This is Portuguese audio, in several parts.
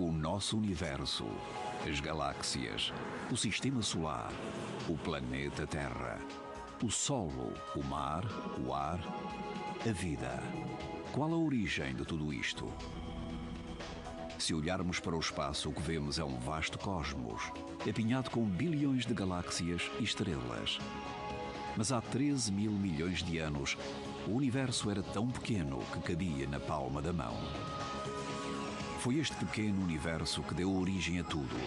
O nosso universo, as galáxias, o sistema solar, o planeta Terra, o solo, o mar, o ar, a vida. Qual a origem de tudo isto? Se olharmos para o espaço, o que vemos é um vasto cosmos, apinhado com bilhões de galáxias e estrelas. Mas há 13 mil milhões de anos, o universo era tão pequeno que cabia na palma da mão. Foi este pequeno universo que deu origem a tudo.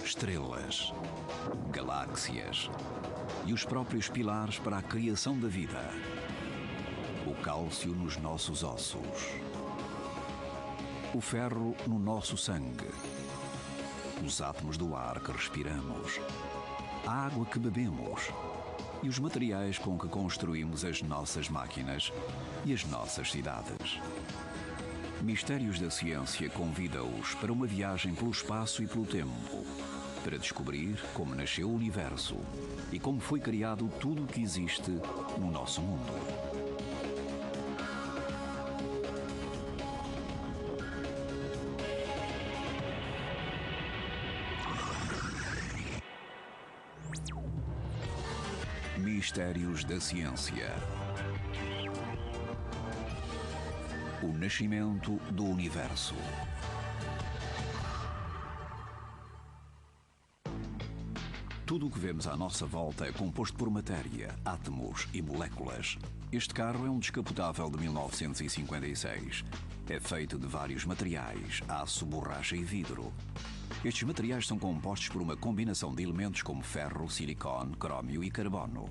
Estrelas, galáxias e os próprios pilares para a criação da vida. O cálcio nos nossos ossos. O ferro no nosso sangue. Os átomos do ar que respiramos. A água que bebemos. E os materiais com que construímos as nossas máquinas e as nossas cidades. Mistérios da Ciência convida-os para uma viagem pelo espaço e pelo tempo, para descobrir como nasceu o universo e como foi criado tudo o que existe no nosso mundo. Mistérios da Ciência. O nascimento do universo. Tudo o que vemos à nossa volta é composto por matéria, átomos e moléculas. Este carro é um descapotável de 1956. É feito de vários materiais, aço, borracha e vidro. Estes materiais são compostos por uma combinação de elementos como ferro, silicone, crômio e carbono.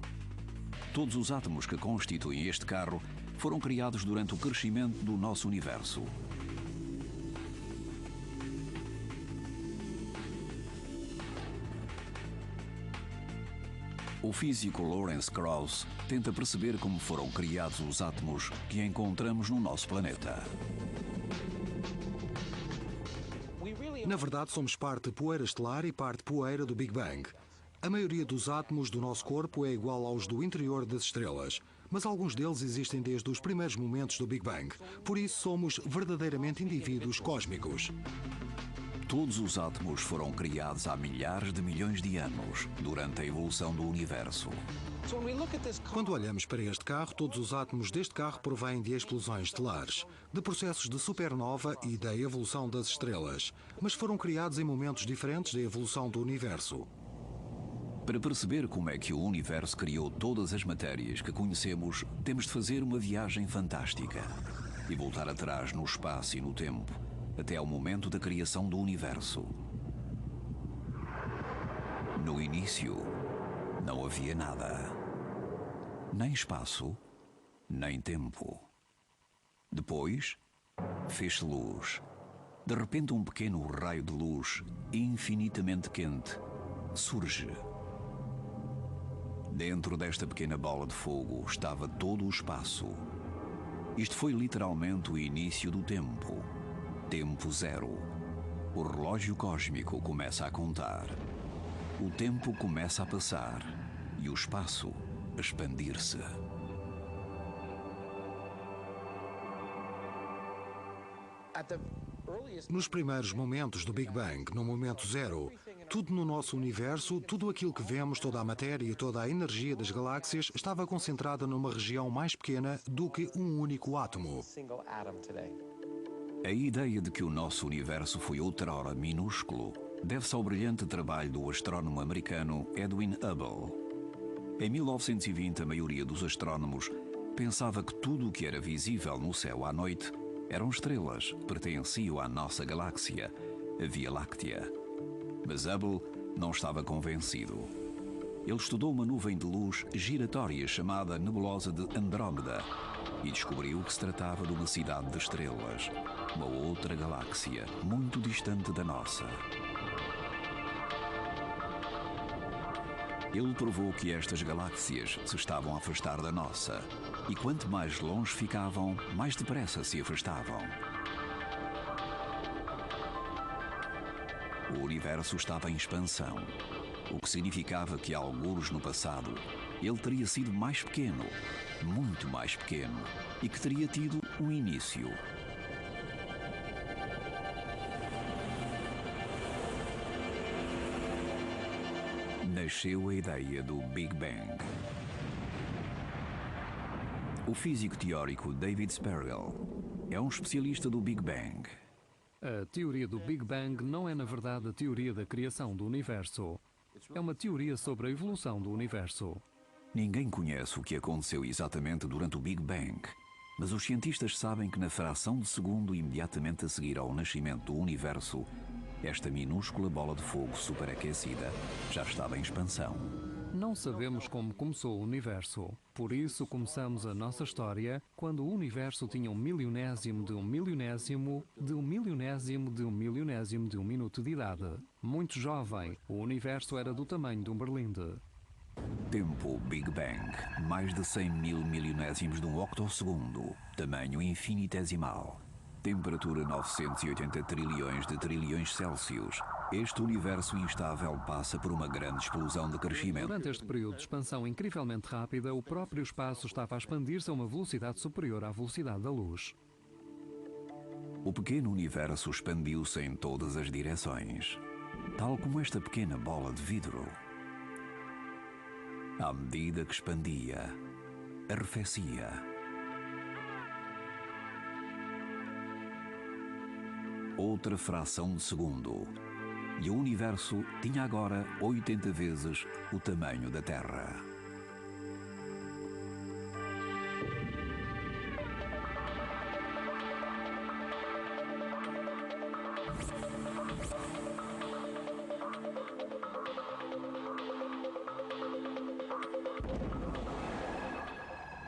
Todos os átomos que constituem este carro foram criados durante o crescimento do nosso universo. O físico Lawrence Krauss tenta perceber como foram criados os átomos que encontramos no nosso planeta. Na verdade, somos parte poeira estelar e parte poeira do Big Bang. A maioria dos átomos do nosso corpo é igual aos do interior das estrelas, mas alguns deles existem desde os primeiros momentos do Big Bang. Por isso, somos verdadeiramente indivíduos cósmicos. Todos os átomos foram criados há milhares de milhões de anos, durante a evolução do universo. Quando olhamos para este carro, todos os átomos deste carro provêm de explosões estelares, de processos de supernova e da evolução das estrelas, mas foram criados em momentos diferentes da evolução do universo. Para perceber como é que o universo criou todas as matérias que conhecemos, temos de fazer uma viagem fantástica e voltar atrás no espaço e no tempo, até ao momento da criação do universo. No início, não havia nada. Nem espaço, nem tempo. Depois, fez-se luz. De repente, um pequeno raio de luz, infinitamente quente, surge. Dentro desta pequena bola de fogo estava todo o espaço. Isto foi literalmente o início do tempo. Tempo zero. O relógio cósmico começa a contar. O tempo começa a passar e o espaço a expandir-se. Nos primeiros momentos do Big Bang, no momento zero, tudo no nosso universo, tudo aquilo que vemos, toda a matéria e toda a energia das galáxias estava concentrada numa região mais pequena do que um único átomo. A ideia de que o nosso universo foi outrora minúsculo deve-se ao brilhante trabalho do astrónomo americano Edwin Hubble. Em 1920, a maioria dos astrónomos pensava que tudo o que era visível no céu à noite eram estrelas que pertenciam à nossa galáxia, a Via Láctea. Mas Hubble não estava convencido. Ele estudou uma nuvem de luz giratória chamada Nebulosa de Andrómeda e descobriu que se tratava de uma cidade de estrelas, uma outra galáxia muito distante da nossa. Ele provou que estas galáxias se estavam a afastar da nossa, e quanto mais longe ficavam, mais depressa se afastavam. O universo estava em expansão, o que significava que, alguns no passado, ele teria sido mais pequeno, muito mais pequeno, e que teria tido um início. nasceu a ideia do Big Bang. O físico teórico David Spergel é um especialista do Big Bang. A teoria do Big Bang não é, na verdade, a teoria da criação do universo. É uma teoria sobre a evolução do universo. Ninguém conhece o que aconteceu exatamente durante o Big Bang, mas os cientistas sabem que na fração de segundo imediatamente a seguir ao nascimento do universo, esta minúscula bola de fogo superaquecida já estava em expansão. Não sabemos como começou o universo. Por isso começamos a nossa história quando o universo tinha um milionésimo de um milionésimo de um milionésimo de um milionésimo de um minuto de idade. Muito jovem, o universo era do tamanho de um berlinde. Tempo Big Bang, mais de 100 mil milionésimos de um octossegundo, tamanho infinitesimal. Temperatura 980 trilhões de trilhões Celsius. Este universo instável passa por uma grande explosão de crescimento. Durante este período de expansão incrivelmente rápida, o próprio espaço estava a expandir-se a uma velocidade superior à velocidade da luz. O pequeno universo expandiu-se em todas as direções, tal como esta pequena bola de vidro. À medida que expandia, arrefecia. Outra fração de segundo, e o universo tinha agora 80 vezes o tamanho da Terra.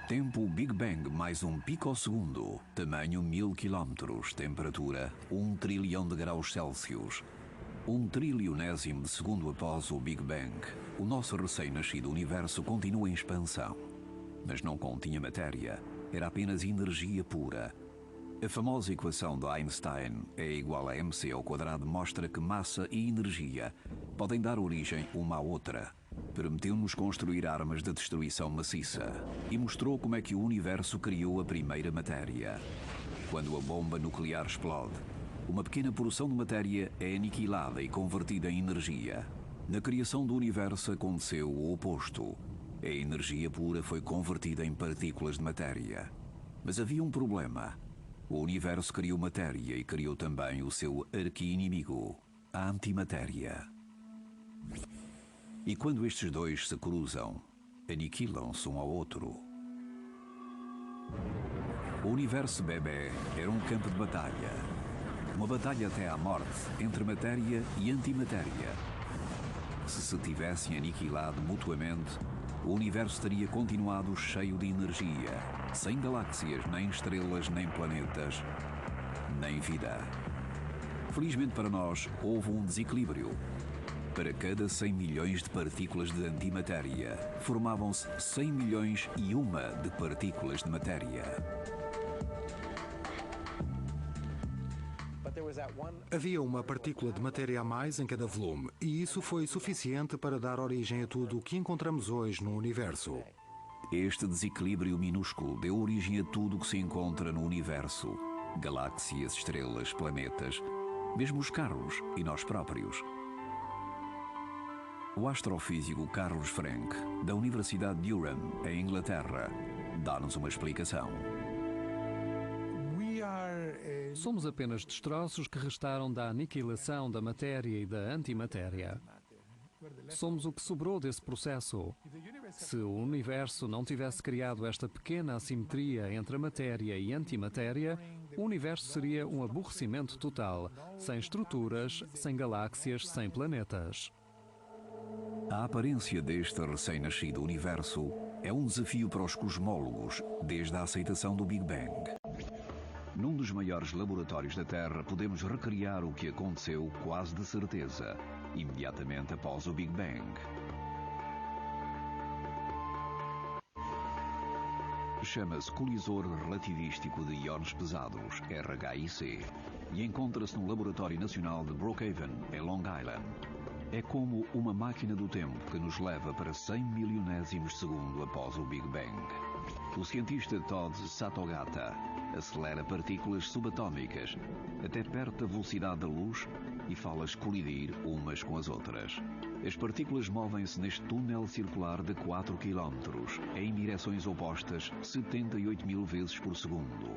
Tempo Big Bang mais um picosegundo, tamanho 1000 km, temperatura 1 trilhão de graus Celsius. 1 trilionésimo de segundo após o Big Bang, o nosso recém-nascido universo continua em expansão. Mas não continha matéria, era apenas energia pura. A famosa equação de Einstein, E igual a mc ao quadrado, mostra que massa e energia podem dar origem uma à outra. Permitiu-nos construir armas de destruição maciça e mostrou como é que o universo criou a primeira matéria. Quando a bomba nuclear explode, uma pequena porção de matéria é aniquilada e convertida em energia. Na criação do universo aconteceu o oposto. A energia pura foi convertida em partículas de matéria. Mas havia um problema. O universo criou matéria e criou também o seu arqui-inimigo, a antimatéria. E quando estes dois se cruzam, aniquilam-se um ao outro. O universo bebê era um campo de batalha. Uma batalha até à morte entre matéria e antimatéria. Se tivessem aniquilado mutuamente, o universo teria continuado cheio de energia, sem galáxias, nem estrelas, nem planetas, nem vida. Felizmente para nós, houve um desequilíbrio. Para cada 100 milhões de partículas de antimatéria, formavam-se 100 milhões e uma de partículas de matéria. Havia uma partícula de matéria a mais em cada volume, e isso foi suficiente para dar origem a tudo o que encontramos hoje no universo. Este desequilíbrio minúsculo deu origem a tudo o que se encontra no universo. Galáxias, estrelas, planetas, mesmo os carros e nós próprios. O astrofísico Carlos Frank, da Universidade de Durham, em Inglaterra, dá-nos uma explicação. Somos apenas destroços que restaram da aniquilação da matéria e da antimatéria. Somos o que sobrou desse processo. Se o universo não tivesse criado esta pequena assimetria entre a matéria e antimatéria, o universo seria um aborrecimento total, sem estruturas, sem galáxias, sem planetas. A aparência deste recém-nascido universo é um desafio para os cosmólogos desde a aceitação do Big Bang. Num dos maiores laboratórios da Terra, podemos recriar o que aconteceu quase de certeza, imediatamente após o Big Bang. Chama-se Colisor Relativístico de Íons Pesados, RHIC, e encontra-se no Laboratório Nacional de Brookhaven, em Long Island. É como uma máquina do tempo que nos leva para 100 milionésimos de segundo após o Big Bang. O cientista Todd Satogata acelera partículas subatômicas até perto da velocidade da luz e faz-las colidir umas com as outras. As partículas movem-se neste túnel circular de 4 km, em direções opostas 78.000 vezes por segundo.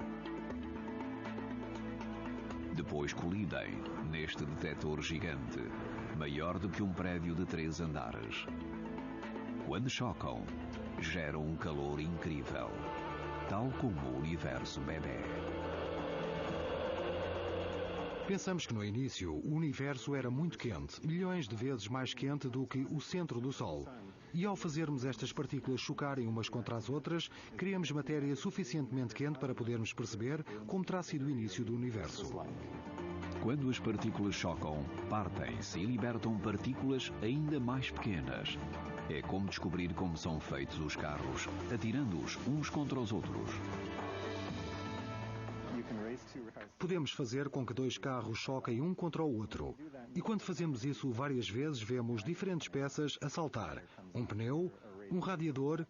Depois colidem neste detector gigante, maior do que um prédio de 3 andares. Quando chocam, geram um calor incrível, tal como o universo bebê. Pensamos que no início o universo era muito quente, milhões de vezes mais quente do que o centro do Sol. E ao fazermos estas partículas chocarem umas contra as outras, criamos matéria suficientemente quente para podermos perceber como terá sido o início do universo. Quando as partículas chocam, partem-se e libertam partículas ainda mais pequenas. É como descobrir como são feitos os carros, atirando-os uns contra os outros. Podemos fazer com que 2 carros choquem um contra o outro. E quando fazemos isso várias vezes, vemos diferentes peças a saltar. Um pneu, um radiador,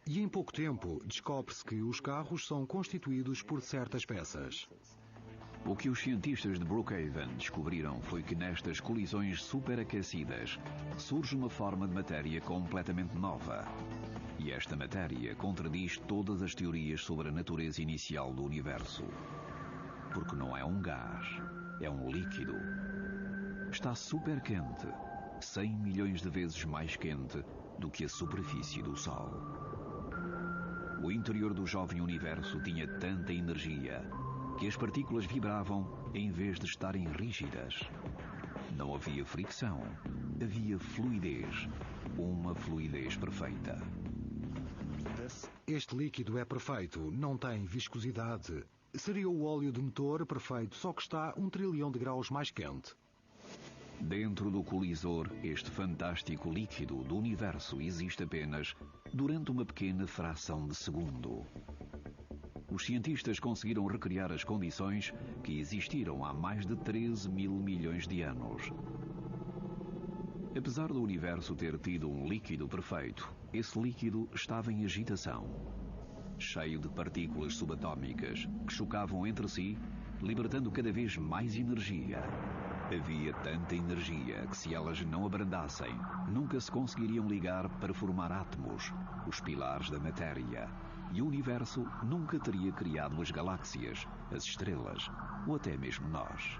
e em pouco tempo descobre-se que os carros são constituídos por certas peças. O que os cientistas de Brookhaven descobriram foi que nestas colisões superaquecidas surge uma forma de matéria completamente nova. E esta matéria contradiz todas as teorias sobre a natureza inicial do universo. Porque não é um gás, é um líquido. Está super quente, 100 milhões de vezes mais quente do que a superfície do Sol. O interior do jovem universo tinha tanta energia que as partículas vibravam em vez de estarem rígidas. Não havia fricção, havia fluidez, uma fluidez perfeita. Este líquido é perfeito, não tem viscosidade. Seria o óleo de motor perfeito, só que está 1 trilhão de graus mais quente. Dentro do colisor, este fantástico líquido do universo existe apenas durante uma pequena fração de segundo. Os cientistas conseguiram recriar as condições que existiram há mais de 13 mil milhões de anos. Apesar do universo ter tido um líquido perfeito, esse líquido estava em agitação, cheio de partículas subatômicas que chocavam entre si, libertando cada vez mais energia. Havia tanta energia que, se elas não abrandassem, nunca se conseguiriam ligar para formar átomos, os pilares da matéria, e o universo nunca teria criado as galáxias, as estrelas ou até mesmo nós.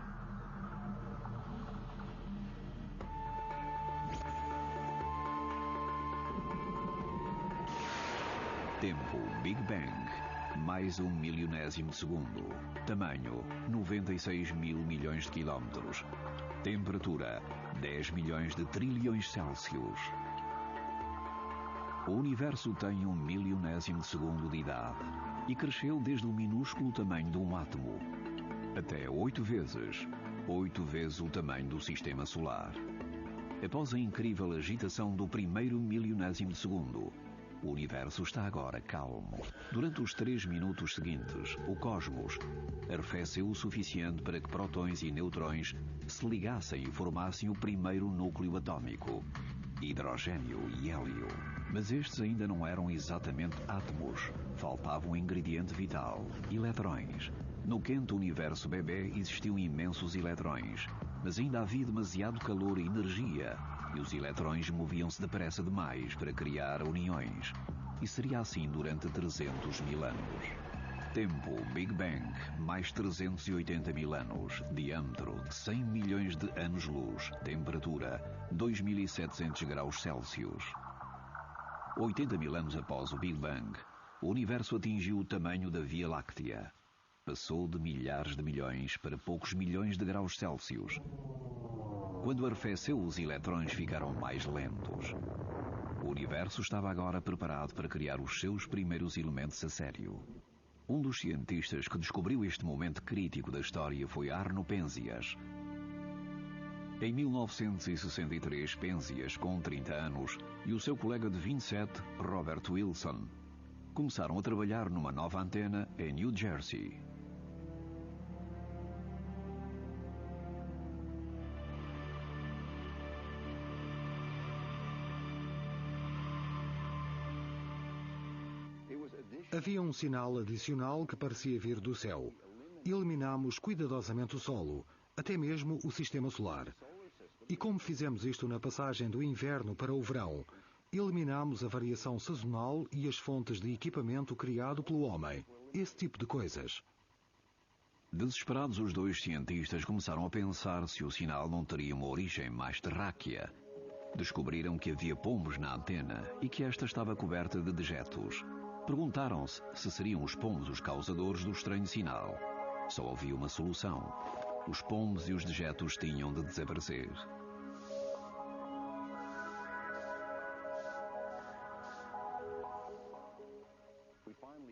Tempo Big Bang, mais 1 milionésimo de segundo. Tamanho 96 mil milhões de quilómetros. Temperatura 10 milhões de trilhões Celsius. O universo tem 1 milionésimo de segundo de idade e cresceu desde o minúsculo tamanho de um átomo até 8 vezes o tamanho do sistema solar. Após a incrível agitação do primeiro milionésimo de segundo, o universo está agora calmo. Durante os 3 minutos seguintes, o cosmos arrefeceu o suficiente para que prótons e neutrões se ligassem e formassem o primeiro núcleo atômico, hidrogênio e hélio. Mas estes ainda não eram exatamente átomos. Faltava um ingrediente vital, eletrões. No quente universo bebê existiam imensos eletrões, mas ainda havia demasiado calor e energia, e os eletrões moviam-se depressa demais para criar uniões. E seria assim durante 300 mil anos. Tempo Big Bang, mais 380 mil anos. Diâmetro, 100 milhões de anos-luz. Temperatura, 2.700 graus Celsius. 80 mil anos após o Big Bang, o universo atingiu o tamanho da Via Láctea. Passou de milhares de milhões para poucos milhões de graus Celsius. Quando arrefeceu, os eletrões ficaram mais lentos. O universo estava agora preparado para criar os seus primeiros elementos a sério. Um dos cientistas que descobriu este momento crítico da história foi Arno Penzias. Em 1963, Penzias, com 30 anos, e o seu colega de 27, Robert Wilson, começaram a trabalhar numa nova antena em New Jersey. Havia um sinal adicional que parecia vir do céu. Eliminámos cuidadosamente o solo, até mesmo o sistema solar. E como fizemos isto na passagem do inverno para o verão, eliminámos a variação sazonal e as fontes de equipamento criado pelo homem. Esse tipo de coisas. Desesperados, os dois cientistas começaram a pensar se o sinal não teria uma origem mais terráquea. Descobriram que havia pombos na antena e que esta estava coberta de dejetos. Perguntaram-se se seriam os pombos os causadores do estranho sinal. Só havia uma solução. Os pombos e os dejetos tinham de desaparecer.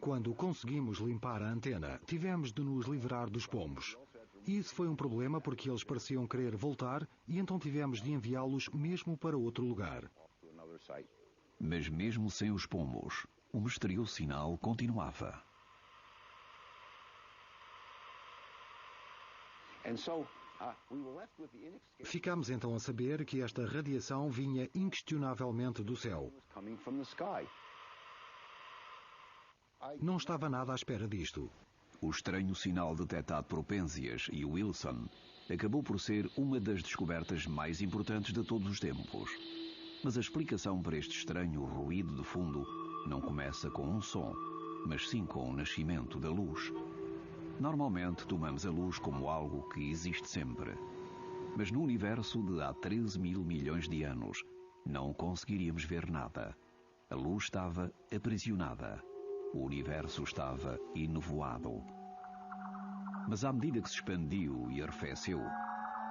Quando conseguimos limpar a antena, tivemos de nos livrar dos pombos. E isso foi um problema porque eles pareciam querer voltar e então tivemos de enviá-los mesmo para outro lugar. Mas mesmo sem os pombos, o misterioso sinal continuava. Ficámos então a saber que esta radiação vinha inquestionavelmente do céu. Não estava nada à espera disto. O estranho sinal detectado por Penzias e Wilson acabou por ser uma das descobertas mais importantes de todos os tempos. Mas a explicação para este estranho ruído de fundo não começa com um som, mas sim com o nascimento da luz. Normalmente tomamos a luz como algo que existe sempre. Mas no universo de há 13 mil milhões de anos, não conseguiríamos ver nada. A luz estava aprisionada. O universo estava enovoado. Mas à medida que se expandiu e arrefeceu,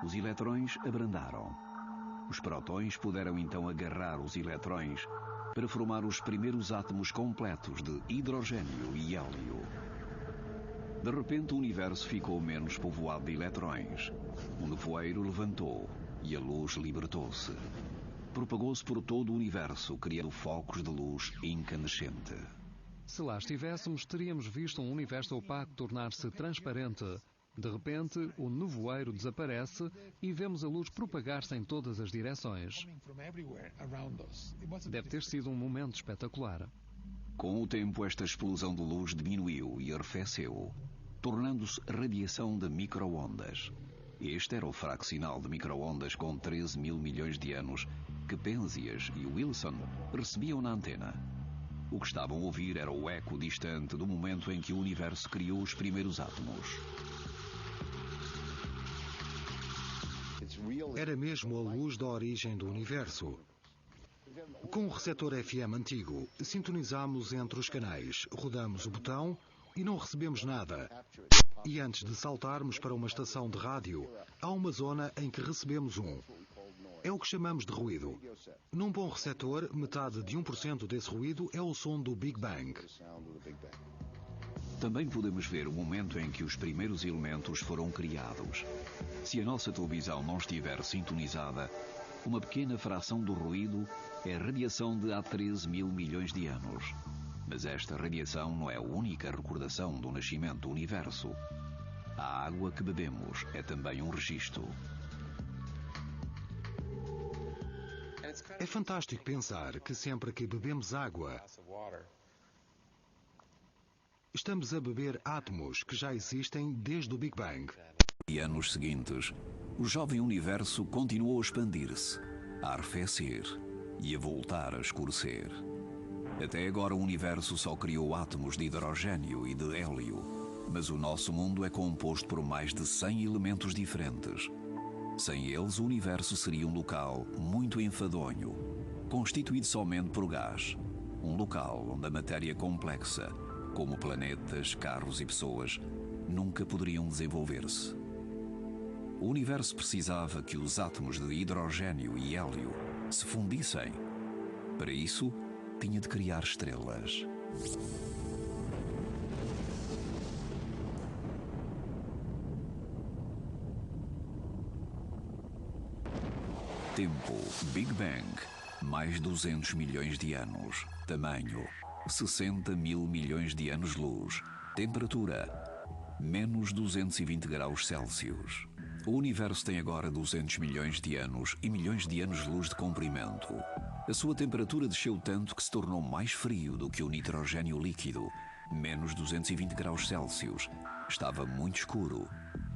os eletrões abrandaram. Os prótons puderam então agarrar os eletrões para formar os primeiros átomos completos de hidrogênio e hélio. De repente o universo ficou menos povoado de eletrões. O nevoeiro levantou e a luz libertou-se. Propagou-se por todo o universo, criando focos de luz incandescente. Se lá estivéssemos, teríamos visto um universo opaco tornar-se transparente. De repente, o nevoeiro desaparece e vemos a luz propagar-se em todas as direções. Deve ter sido um momento espetacular. Com o tempo, esta explosão de luz diminuiu e arrefeceu, tornando-se radiação de micro-ondas. Este era o fraco sinal de micro-ondas com 13 mil milhões de anos que Penzias e Wilson recebiam na antena. O que estavam a ouvir era o eco distante do momento em que o universo criou os primeiros átomos. Era mesmo a luz da origem do universo. Com o receptor FM antigo, sintonizamos entre os canais, rodamos o botão e não recebemos nada. E antes de saltarmos para uma estação de rádio, há uma zona em que recebemos um. É o que chamamos de ruído. Num bom receptor, metade de 1% desse ruído é o som do Big Bang. Também podemos ver o momento em que os primeiros elementos foram criados. Se a nossa televisão não estiver sintonizada, uma pequena fração do ruído é radiação de há 13 mil milhões de anos. Mas esta radiação não é a única recordação do nascimento do universo. A água que bebemos é também um registro. É fantástico pensar que sempre que bebemos água, estamos a beber átomos que já existem desde o Big Bang. E anos seguintes, o jovem universo continuou a expandir-se, a arrefecer e a voltar a escurecer. Até agora o universo só criou átomos de hidrogênio e de hélio, mas o nosso mundo é composto por mais de 100 elementos diferentes. Sem eles, o universo seria um local muito enfadonho, constituído somente por gás. Um local onde a matéria complexa, como planetas, carros e pessoas, nunca poderiam desenvolver-se. O universo precisava que os átomos de hidrogênio e hélio se fundissem. Para isso, tinha de criar estrelas. Tempo, Big Bang, mais 200 milhões de anos. Tamanho, 60 mil milhões de anos-luz. Temperatura, menos 220 graus Celsius. O universo tem agora 200 milhões de anos e milhões de anos-luz de comprimento. A sua temperatura desceu tanto que se tornou mais frio do que o nitrogênio líquido menos 220 graus Celsius. Estava muito escuro.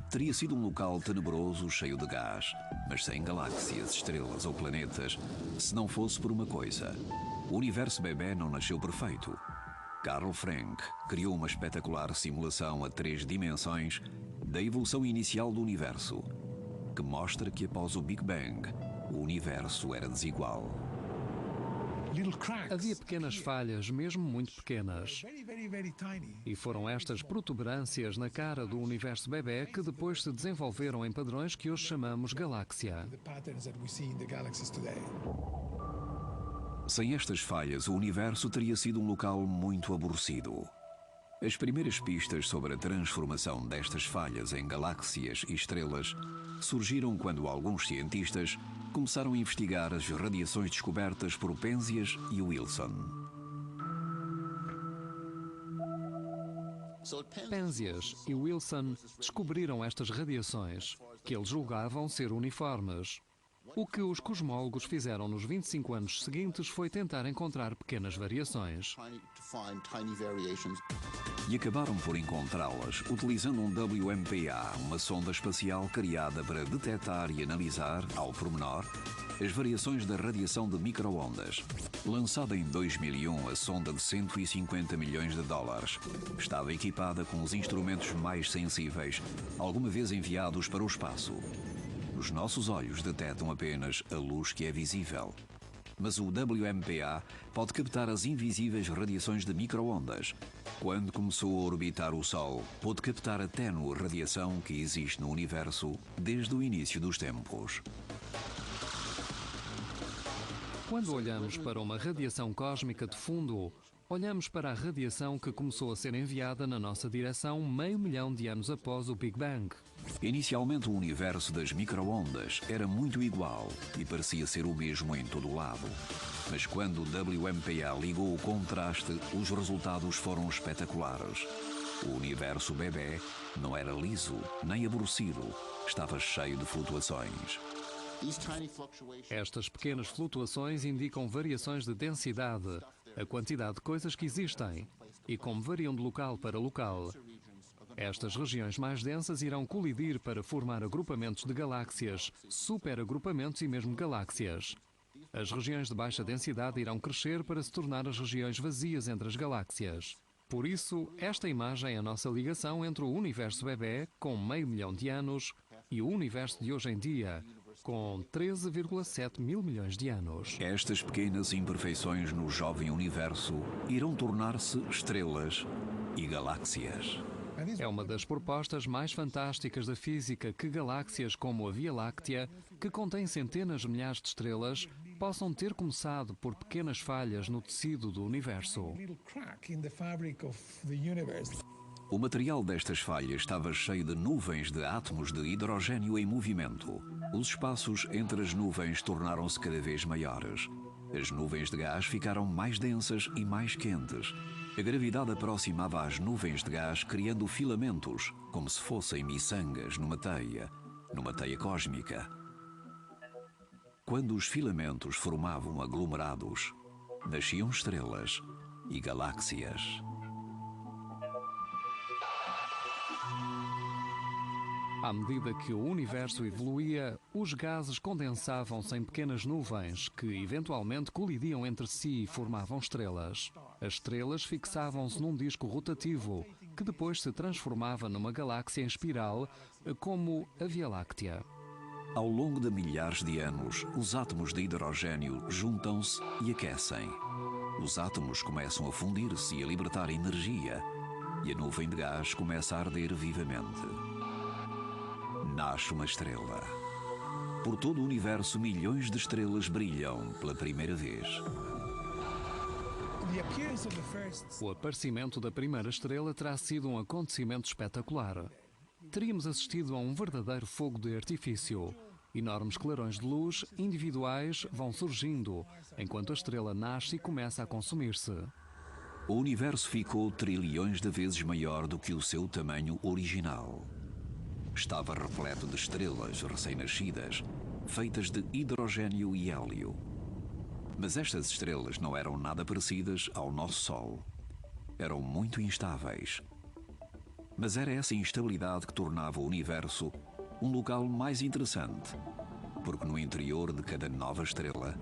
Teria sido um local tenebroso, cheio de gás, mas sem galáxias, estrelas ou planetas, se não fosse por uma coisa. O universo bebê não nasceu perfeito. Carl Frank criou uma espetacular simulação a 3 dimensões da evolução inicial do universo, que mostra que após o Big Bang, o universo era desigual. Havia pequenas falhas, mesmo muito pequenas. E foram estas protuberâncias na cara do universo bebê que depois se desenvolveram em padrões que hoje chamamos galáxia. Sem estas falhas, o universo teria sido um local muito aborrecido. As primeiras pistas sobre a transformação destas falhas em galáxias e estrelas surgiram quando alguns cientistas começaram a investigar as radiações descobertas por Penzias e Wilson. Penzias e Wilson descobriram estas radiações, que eles julgavam ser uniformes. O que os cosmólogos fizeram nos 25 anos seguintes foi tentar encontrar pequenas variações. E acabaram por encontrá-las utilizando um WMPA, uma sonda espacial criada para detectar e analisar, ao pormenor, as variações da radiação de micro-ondas. Lançada em 2001, a sonda de 150 milhões de dólares estava equipada com os instrumentos mais sensíveis alguma vez enviados para o espaço. Os nossos olhos detectam apenas a luz que é visível. Mas o WMPA pode captar as invisíveis radiações de micro-ondas. Quando começou a orbitar o Sol, pôde captar a ténue radiação que existe no universo desde o início dos tempos. Quando olhamos para uma radiação cósmica de fundo, olhamos para a radiação que começou a ser enviada na nossa direção 500 milhões de anos após o Big Bang. Inicialmente, o universo das micro-ondas era muito igual e parecia ser o mesmo em todo o lado. Mas quando o WMPA ligou o contraste, os resultados foram espetaculares. O universo bebê não era liso nem aborrecido, estava cheio de flutuações. Estas pequenas flutuações indicam variações de densidade, a quantidade de coisas que existem, e como variam de local para local. Estas regiões mais densas irão colidir para formar agrupamentos de galáxias, superagrupamentos e mesmo galáxias. As regiões de baixa densidade irão crescer para se tornar as regiões vazias entre as galáxias. Por isso, esta imagem é a nossa ligação entre o universo bebê, com 500 milhões de anos, e o universo de hoje em dia, com 13,7 mil milhões de anos. Estas pequenas imperfeições no jovem universo irão tornar-se estrelas e galáxias. É uma das propostas mais fantásticas da física que galáxias como a Via Láctea, que contém centenas de milhares de estrelas, possam ter começado por pequenas falhas no tecido do universo. O material destas falhas estava cheio de nuvens de átomos de hidrogênio em movimento. Os espaços entre as nuvens tornaram-se cada vez maiores. As nuvens de gás ficaram mais densas e mais quentes. A gravidade aproximava as nuvens de gás, criando filamentos, como se fossem miçangas numa teia cósmica. Quando os filamentos formavam aglomerados, nasciam estrelas e galáxias. À medida que o universo evoluía, os gases condensavam-se em pequenas nuvens que, eventualmente, colidiam entre si e formavam estrelas. As estrelas fixavam-se num disco rotativo, que depois se transformava numa galáxia em espiral, como a Via Láctea. Ao longo de milhares de anos, os átomos de hidrogênio juntam-se e aquecem. Os átomos começam a fundir-se e a libertar energia, e a nuvem de gás começa a arder vivamente. Nasce uma estrela. Por todo o universo, milhões de estrelas brilham pela primeira vez. O aparecimento da primeira estrela terá sido um acontecimento espetacular. Teríamos assistido a um verdadeiro fogo de artifício. Enormes clarões de luz individuais vão surgindo, enquanto a estrela nasce e começa a consumir-se. O universo ficou trilhões de vezes maior do que o seu tamanho original. Estava repleto de estrelas recém-nascidas, feitas de hidrogênio e hélio. Mas estas estrelas não eram nada parecidas ao nosso Sol. eram muito instáveis. Mas era essa instabilidade que tornava o universo um local mais interessante, porque no interior de cada nova estrela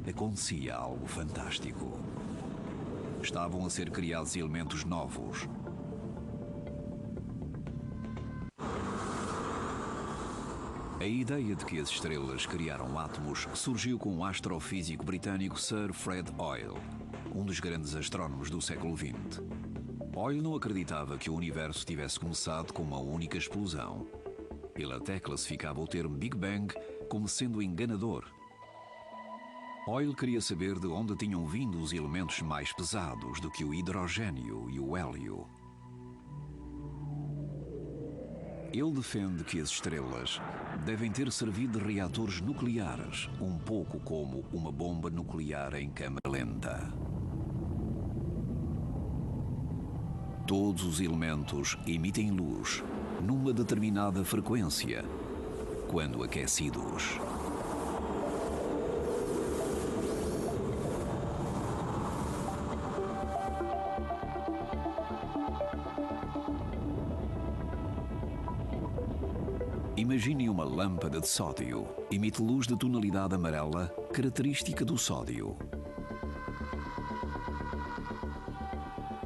acontecia algo fantástico. Estavam a ser criados elementos novos. A ideia de que as estrelas criaram átomos surgiu com o astrofísico britânico Sir Fred Hoyle, um dos grandes astrónomos do século XX. Hoyle não acreditava que o universo tivesse começado com uma única explosão. Ele até classificava o termo Big Bang como sendo enganador. Hoyle queria saber de onde tinham vindo os elementos mais pesados do que o hidrogênio e o hélio. Ele defende que as estrelas devem ter servido de reatores nucleares, um pouco como uma bomba nuclear em câmara lenta. Todos os elementos emitem luz numa determinada frequência, quando aquecidos. Imagine uma lâmpada de sódio. Emite luz de tonalidade amarela, característica do sódio.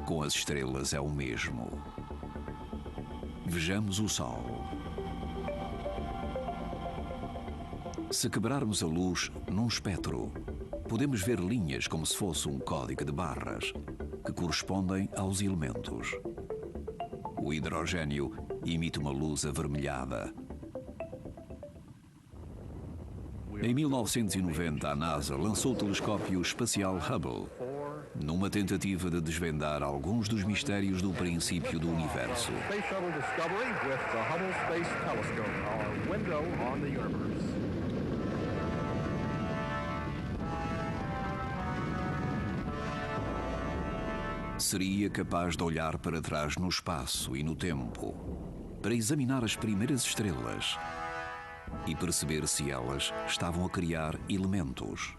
Com as estrelas é o mesmo. Vejamos o Sol. Se quebrarmos a luz num espectro, podemos ver linhas como se fosse um código de barras, que correspondem aos elementos. O hidrogênio emite uma luz avermelhada. Em 1990, a NASA lançou o telescópio espacial Hubble, numa tentativa de desvendar alguns dos mistérios do princípio do universo. Seria capaz de olhar para trás no espaço e no tempo, para examinar as primeiras estrelas e perceber se elas estavam a criar elementos.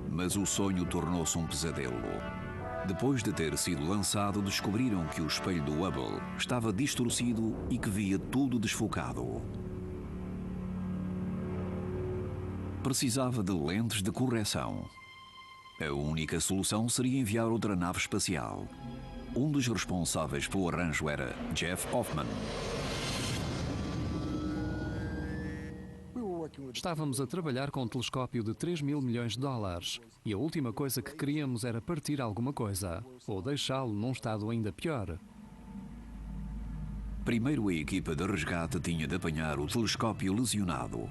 Mas o sonho tornou-se um pesadelo. Depois de ter sido lançado, descobriram que o espelho do Hubble estava distorcido e que via tudo desfocado. Precisava de lentes de correção. A única solução seria enviar outra nave espacial. Um dos responsáveis pelo arranjo era Jeff Hoffman. Estávamos a trabalhar com um telescópio de 3 mil milhões de dólares e a última coisa que queríamos era partir alguma coisa, ou deixá-lo num estado ainda pior. Primeiro a equipa de resgate tinha de apanhar o telescópio lesionado.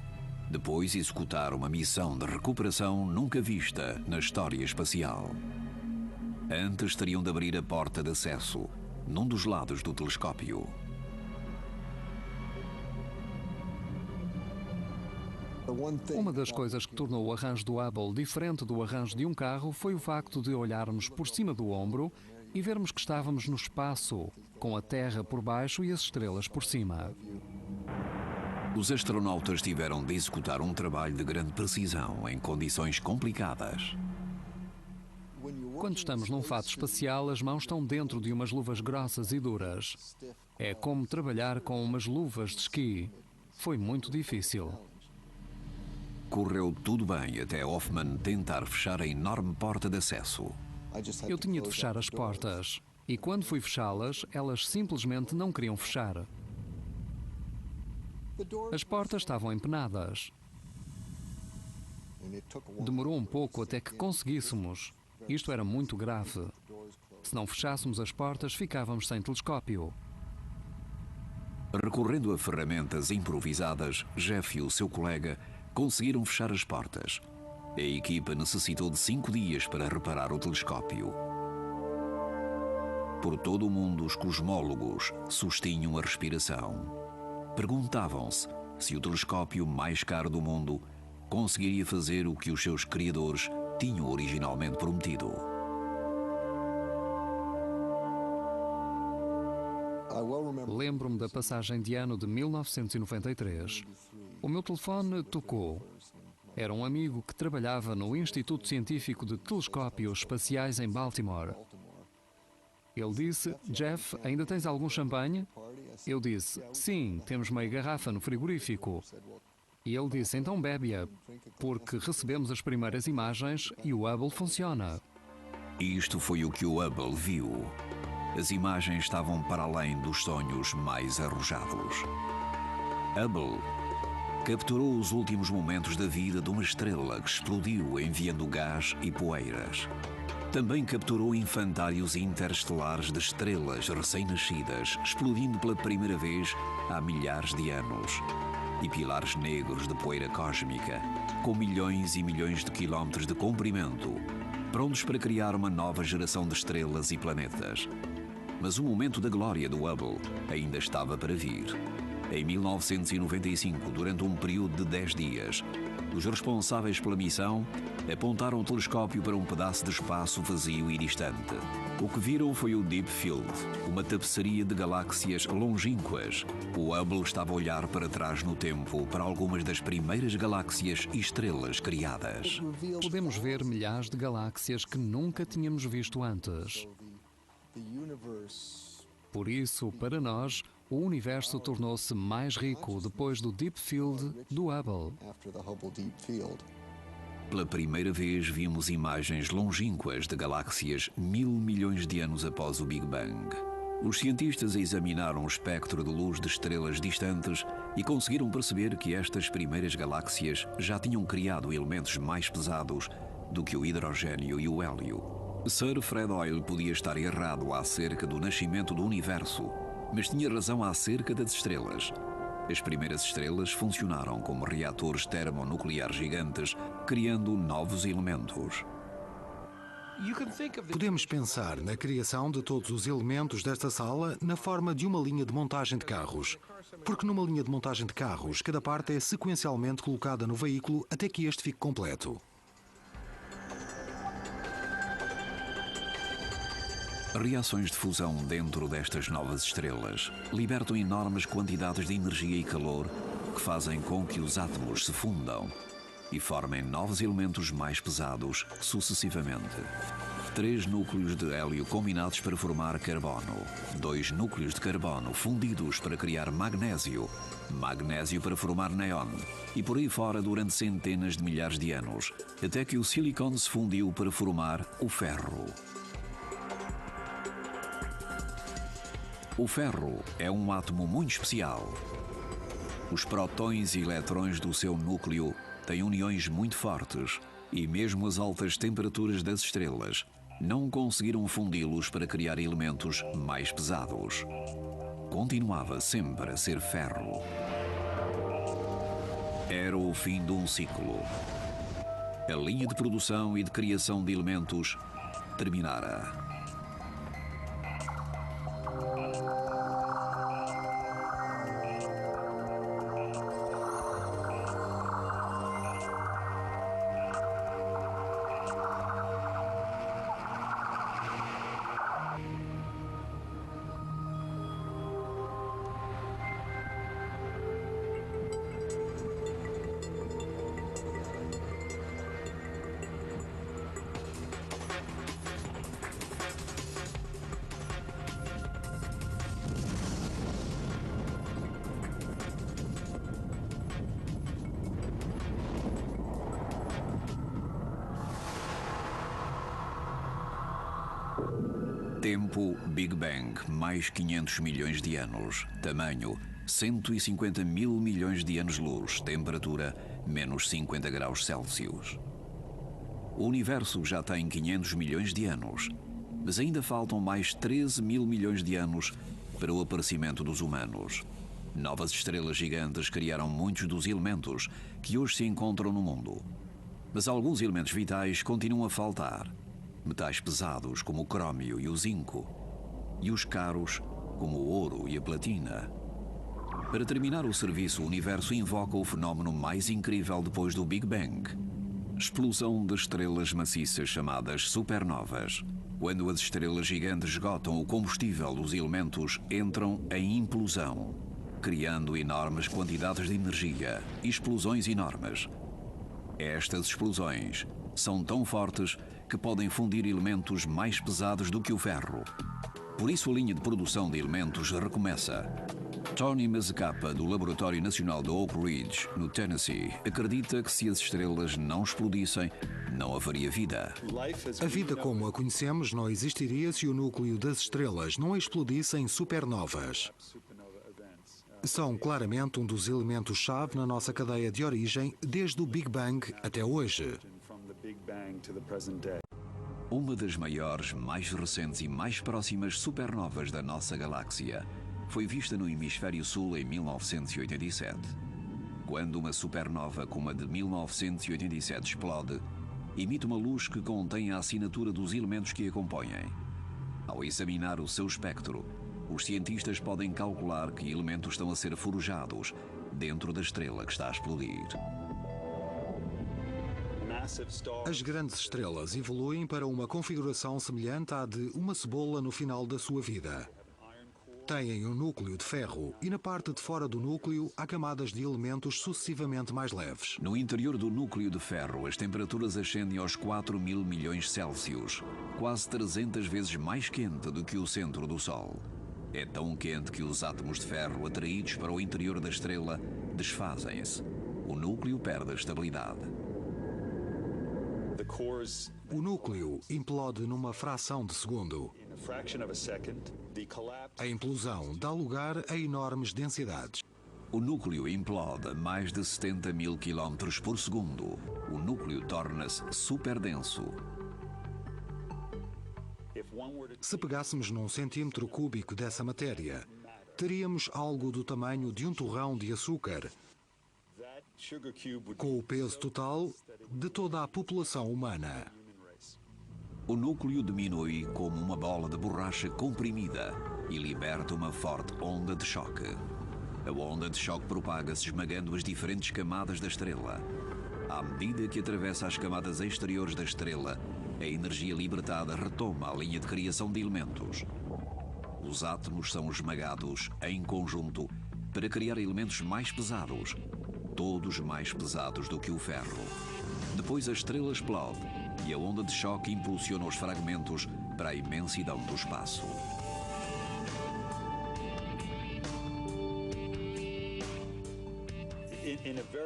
Depois executar uma missão de recuperação nunca vista na história espacial. Antes teriam de abrir a porta de acesso, num dos lados do telescópio. Uma das coisas que tornou o arranjo do Hubble diferente do arranjo de um carro foi o facto de olharmos por cima do ombro e vermos que estávamos no espaço, com a Terra por baixo e as estrelas por cima. Os astronautas tiveram de executar um trabalho de grande precisão em condições complicadas. Quando estamos num fato espacial, as mãos estão dentro de umas luvas grossas e duras. É como trabalhar com umas luvas de esqui. Foi muito difícil. Correu tudo bem até Hoffman tentar fechar a enorme porta de acesso. Eu tinha de fechar as portas. E quando fui fechá-las, elas simplesmente não queriam fechar. As portas estavam empenadas. Demorou um pouco até que conseguíssemos. Isto era muito grave. Se não fechássemos as portas, ficávamos sem telescópio. Recorrendo a ferramentas improvisadas, Jeff e o seu colega conseguiram fechar as portas. A equipa necessitou de 5 dias para reparar o telescópio. Por todo o mundo, os cosmólogos sustinham a respiração. Perguntavam-se se o telescópio mais caro do mundo conseguiria fazer o que os seus criadores tinham originalmente prometido. Lembro-me da passagem de ano de 1993. O meu telefone tocou. Era um amigo que trabalhava no Instituto Científico de Telescópios Espaciais em Baltimore. Ele disse: Jeff, ainda tens algum champanhe? Eu disse: sim, temos meia garrafa no frigorífico. E ele disse: então bebe-a, porque recebemos as primeiras imagens e o Hubble funciona. Isto foi o que o Hubble viu. As imagens estavam para além dos sonhos mais arrojados. Hubble capturou os últimos momentos da vida de uma estrela que explodiu enviando gás e poeiras. Também capturou infantários interestelares de estrelas recém-nascidas, explodindo pela primeira vez há milhares de anos. E pilares negros de poeira cósmica, com milhões e milhões de quilómetros de comprimento, prontos para criar uma nova geração de estrelas e planetas. Mas o momento da glória do Hubble ainda estava para vir. Em 1995, durante um período de 10 dias, os responsáveis pela missão apontaram o telescópio para um pedaço de espaço vazio e distante. O que viram foi o Deep Field, uma tapeçaria de galáxias longínquas. O Hubble estava a olhar para trás no tempo para algumas das primeiras galáxias e estrelas criadas. Podemos ver milhares de galáxias que nunca tínhamos visto antes. Por isso, para nós, o universo tornou-se mais rico depois do Deep Field do Hubble. Pela primeira vez vimos imagens longínquas de galáxias 1000 milhões de anos após o Big Bang. Os cientistas examinaram o espectro de luz de estrelas distantes e conseguiram perceber que estas primeiras galáxias já tinham criado elementos mais pesados do que o hidrogênio e o hélio. Sir Fred Hoyle podia estar errado acerca do nascimento do universo, mas tinha razão acerca das estrelas. As primeiras estrelas funcionaram como reatores termonucleares gigantes, criando novos elementos. Podemos pensar na criação de todos os elementos desta sala na forma de uma linha de montagem de carros. Porque numa linha de montagem de carros, cada parte é sequencialmente colocada no veículo até que este fique completo. Reações de fusão dentro destas novas estrelas libertam enormes quantidades de energia e calor que fazem com que os átomos se fundam e formem novos elementos mais pesados sucessivamente. 3 núcleos de hélio combinados para formar carbono, 2 núcleos de carbono fundidos para criar magnésio, magnésio para formar néon e por aí fora durante centenas de milhares de anos, até que o silicone se fundiu para formar o ferro. O ferro é um átomo muito especial. Os prótons e eletrões do seu núcleo têm uniões muito fortes e mesmo as altas temperaturas das estrelas não conseguiram fundi-los para criar elementos mais pesados. Continuava sempre a ser ferro. Era o fim de um ciclo. A linha de produção e de criação de elementos terminara. Tempo Big Bang, mais 500 milhões de anos. Tamanho, 150 mil milhões de anos-luz. Temperatura, menos 50 graus Celsius. O universo já tem 500 milhões de anos, mas ainda faltam mais 13 mil milhões de anos para o aparecimento dos humanos. Novas estrelas gigantes criaram muitos dos elementos que hoje se encontram no mundo. Mas alguns elementos vitais continuam a faltar. Metais pesados como o crômio e o zinco, e os caros como o ouro e a platina. Para terminar o serviço, o universo invoca o fenómeno mais incrível depois do Big Bang. Explosão de estrelas maciças chamadas supernovas. Quando as estrelas gigantes esgotam o combustível dos elementos, entram em implosão, criando enormes quantidades de energia e explosões enormes. Estas explosões são tão fortes que podem fundir elementos mais pesados do que o ferro. Por isso a linha de produção de elementos recomeça. Tony Mazzacappa, do Laboratório Nacional de Oak Ridge, no Tennessee, acredita que se as estrelas não explodissem, não haveria vida. A vida como a conhecemos não existiria se o núcleo das estrelas não explodisse em supernovas. São claramente um dos elementos-chave na nossa cadeia de origem, desde o Big Bang até hoje. Uma das maiores, mais recentes e mais próximas supernovas da nossa galáxia foi vista no Hemisfério Sul em 1987. Quando uma supernova como a de 1987 explode, emite uma luz que contém a assinatura dos elementos que a compõem. Ao examinar o seu espectro, os cientistas podem calcular que elementos estão a ser forjados dentro da estrela que está a explodir. As grandes estrelas evoluem para uma configuração semelhante à de uma cebola no final da sua vida. Têm um núcleo de ferro e na parte de fora do núcleo há camadas de elementos sucessivamente mais leves. No interior do núcleo de ferro, as temperaturas ascendem aos 4.000 milhões Celsius, quase 300 vezes mais quente do que o centro do Sol. É tão quente que os átomos de ferro atraídos para o interior da estrela desfazem-se. O núcleo perde a estabilidade. O núcleo implode numa fração de segundo. A implosão dá lugar a enormes densidades. O núcleo implode a mais de 70.000 km por segundo. O núcleo torna-se superdenso. Se pegássemos num centímetro cúbico dessa matéria, teríamos algo do tamanho de um torrão de açúcar, com o peso total de toda a população humana. O núcleo diminui como uma bola de borracha comprimida e liberta uma forte onda de choque. A onda de choque propaga-se esmagando as diferentes camadas da estrela. À medida que atravessa as camadas exteriores da estrela, a energia libertada retoma a linha de criação de elementos. Os átomos são esmagados em conjunto para criar elementos mais pesados, todos mais pesados do que o ferro. Depois a estrela explode e a onda de choque impulsiona os fragmentos para a imensidão do espaço.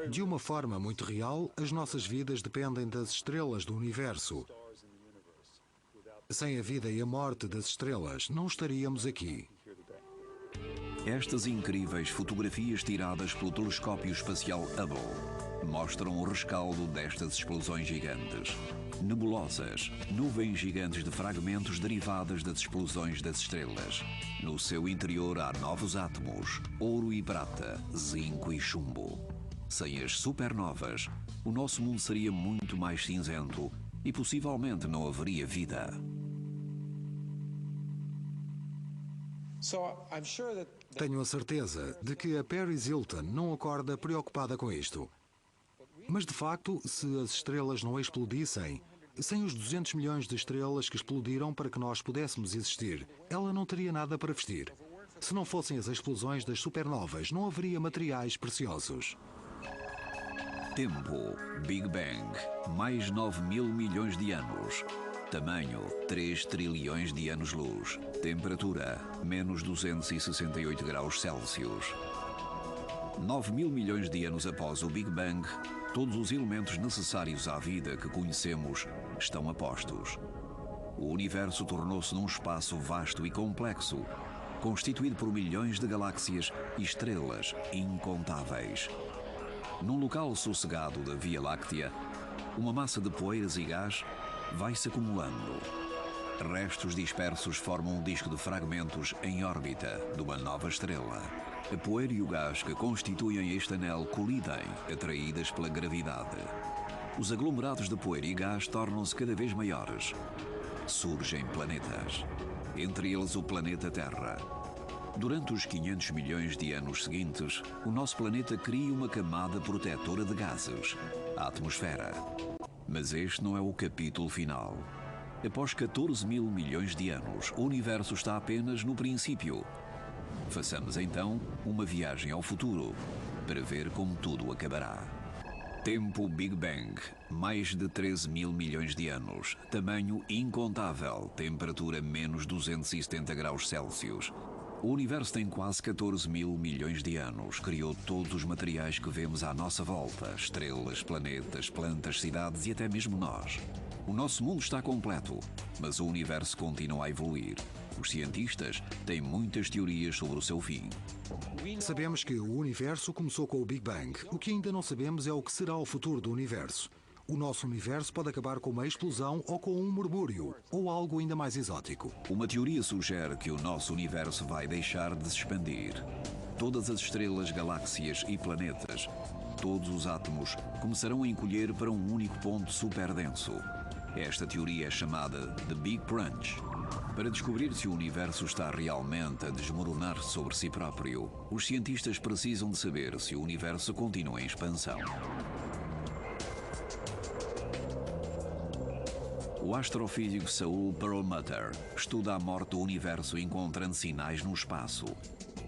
De uma forma muito real, as nossas vidas dependem das estrelas do universo. Sem a vida e a morte das estrelas, não estaríamos aqui. Estas incríveis fotografias tiradas pelo telescópio espacial Hubble mostram o rescaldo destas explosões gigantes. Nebulosas, nuvens gigantes de fragmentos derivadas das explosões das estrelas. No seu interior há novos átomos, ouro e prata, zinco e chumbo. Sem as supernovas, o nosso mundo seria muito mais cinzento e possivelmente não haveria vida. Tenho a certeza de que a Paris Hilton não acorda preocupada com isto. Mas, de facto, se as estrelas não explodissem, sem os 200 milhões de estrelas que explodiram para que nós pudéssemos existir, ela não teria nada para vestir. Se não fossem as explosões das supernovas, não haveria materiais preciosos. Tempo, Big Bang, mais 9.000 milhões de anos. Tamanho, 3 trilhões de anos-luz. Temperatura, menos 268 graus Celsius. 9.000 milhões de anos após o Big Bang, todos os elementos necessários à vida que conhecemos estão a postos. O universo tornou-se num espaço vasto e complexo, constituído por milhões de galáxias e estrelas incontáveis. Num local sossegado da Via Láctea, uma massa de poeiras e gás vai-se acumulando. Restos dispersos formam um disco de fragmentos em órbita de uma nova estrela. A poeira e o gás que constituem este anel colidem, atraídas pela gravidade. Os aglomerados de poeira e gás tornam-se cada vez maiores. Surgem planetas, entre eles o planeta Terra. Durante os 500 milhões de anos seguintes, o nosso planeta cria uma camada protetora de gases, a atmosfera. Mas este não é o capítulo final. Após 14.000 milhões de anos, o universo está apenas no princípio. Façamos então uma viagem ao futuro, para ver como tudo acabará. Tempo Big Bang, mais de 13 mil milhões de anos. Tamanho incontável, temperatura menos 270 graus Celsius. O universo tem quase 14 mil milhões de anos. Criou todos os materiais que vemos à nossa volta. Estrelas, planetas, plantas, cidades e até mesmo nós. O nosso mundo está completo, mas o universo continua a evoluir. Os cientistas têm muitas teorias sobre o seu fim. Sabemos que o universo começou com o Big Bang. O que ainda não sabemos é o que será o futuro do universo. O nosso universo pode acabar com uma explosão ou com um murmúrio, ou algo ainda mais exótico. Uma teoria sugere que o nosso universo vai deixar de se expandir. Todas as estrelas, galáxias e planetas, todos os átomos, começarão a encolher para um único ponto superdenso. Esta teoria é chamada de Big Crunch. Para descobrir se o universo está realmente a desmoronar sobre si próprio, os cientistas precisam de saber se o universo continua em expansão. O astrofísico Saul Perlmutter estuda a morte do universo encontrando sinais no espaço.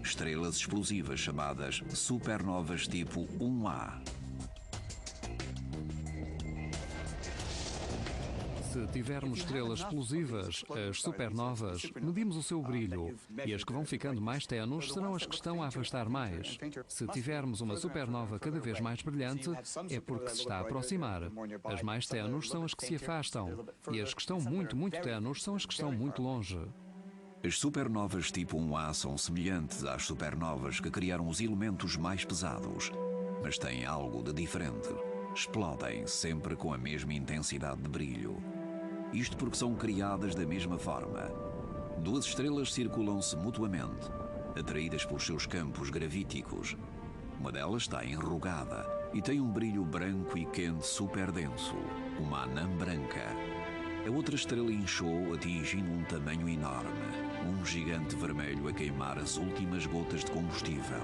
Estrelas explosivas chamadas supernovas tipo 1A. Se tivermos estrelas explosivas, as supernovas, medimos o seu brilho e as que vão ficando mais tenues serão as que estão a afastar mais. Se tivermos uma supernova cada vez mais brilhante, é porque se está a aproximar. As mais tenues são as que se afastam e as que estão muito tenues são as que estão muito longe. As supernovas tipo 1A são semelhantes às supernovas que criaram os elementos mais pesados, mas têm algo de diferente. Explodem sempre com a mesma intensidade de brilho. Isto porque são criadas da mesma forma. Duas estrelas circulam-se mutuamente, atraídas pelos seus campos gravíticos. Uma delas está enrugada e tem um brilho branco e quente super denso, uma anã branca. A outra estrela inchou, atingindo um tamanho enorme, um gigante vermelho a queimar as últimas gotas de combustível.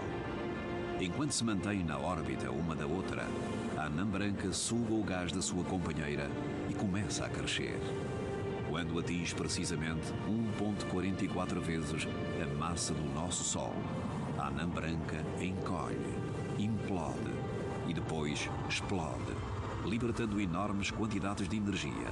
Enquanto se mantém na órbita uma da outra, a anã branca suga o gás da sua companheira e começa a crescer. Quando atinge precisamente 1,44 vezes a massa do nosso Sol, a anã branca encolhe, implode e depois explode, libertando enormes quantidades de energia.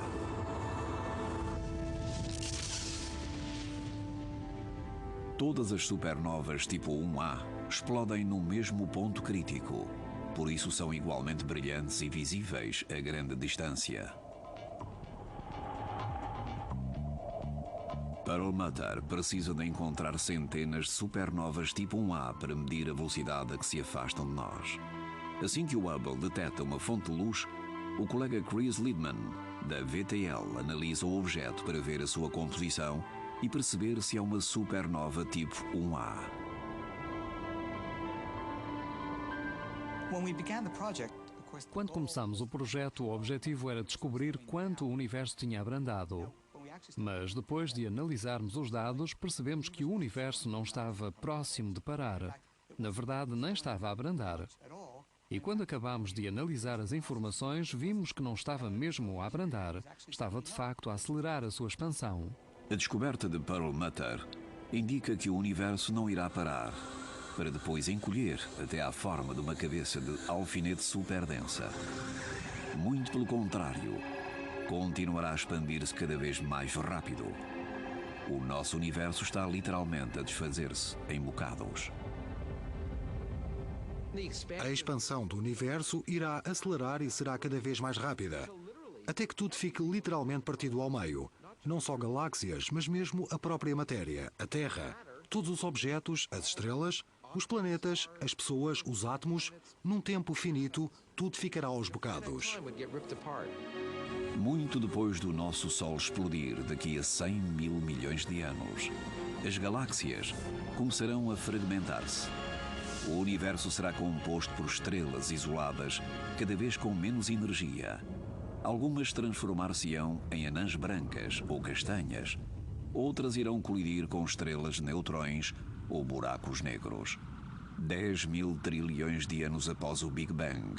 Todas as supernovas tipo 1A explodem no mesmo ponto crítico, por isso são igualmente brilhantes e visíveis a grande distância. Perlmutter precisa de encontrar centenas de supernovas tipo 1A para medir a velocidade a que se afastam de nós. Assim que o Hubble detecta uma fonte de luz, o colega Chris Liebman, da VTL, analisa o objeto para ver a sua composição e perceber se é uma supernova tipo 1A. Quando começámos o projeto, o objetivo era descobrir quanto o universo tinha abrandado. Mas depois de analisarmos os dados, percebemos que o universo não estava próximo de parar. Na verdade, nem estava a abrandar. E quando acabámos de analisar as informações, vimos que não estava mesmo a abrandar. Estava de facto a acelerar a sua expansão. A descoberta de Perlmutter indica que o universo não irá parar, para depois encolher até à forma de uma cabeça de alfinete superdensa. Muito pelo contrário, continuará a expandir-se cada vez mais rápido. O nosso universo está literalmente a desfazer-se em bocados. A expansão do universo irá acelerar e será cada vez mais rápida, até que tudo fique literalmente partido ao meio. Não só galáxias, mas mesmo a própria matéria, a Terra, todos os objetos, as estrelas, os planetas, as pessoas, os átomos, num tempo finito, tudo ficará aos bocados. Muito depois do nosso Sol explodir daqui a 100 mil milhões de anos, as galáxias começarão a fragmentar-se. O universo será composto por estrelas isoladas, cada vez com menos energia. Algumas transformar-se-ão em anãs brancas ou castanhas. Outras irão colidir com estrelas de neutrões ou buracos negros. 10 mil trilhões de anos após o Big Bang,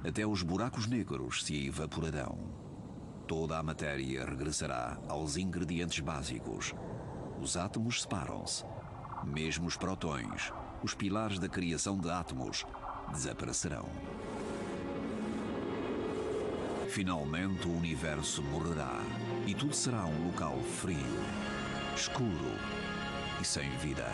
até os buracos negros se evaporarão. Toda a matéria regressará aos ingredientes básicos. Os átomos separam-se. Mesmo os prótons, os pilares da criação de átomos, desaparecerão. Finalmente o universo morrerá e tudo será um local frio, escuro e sem vida.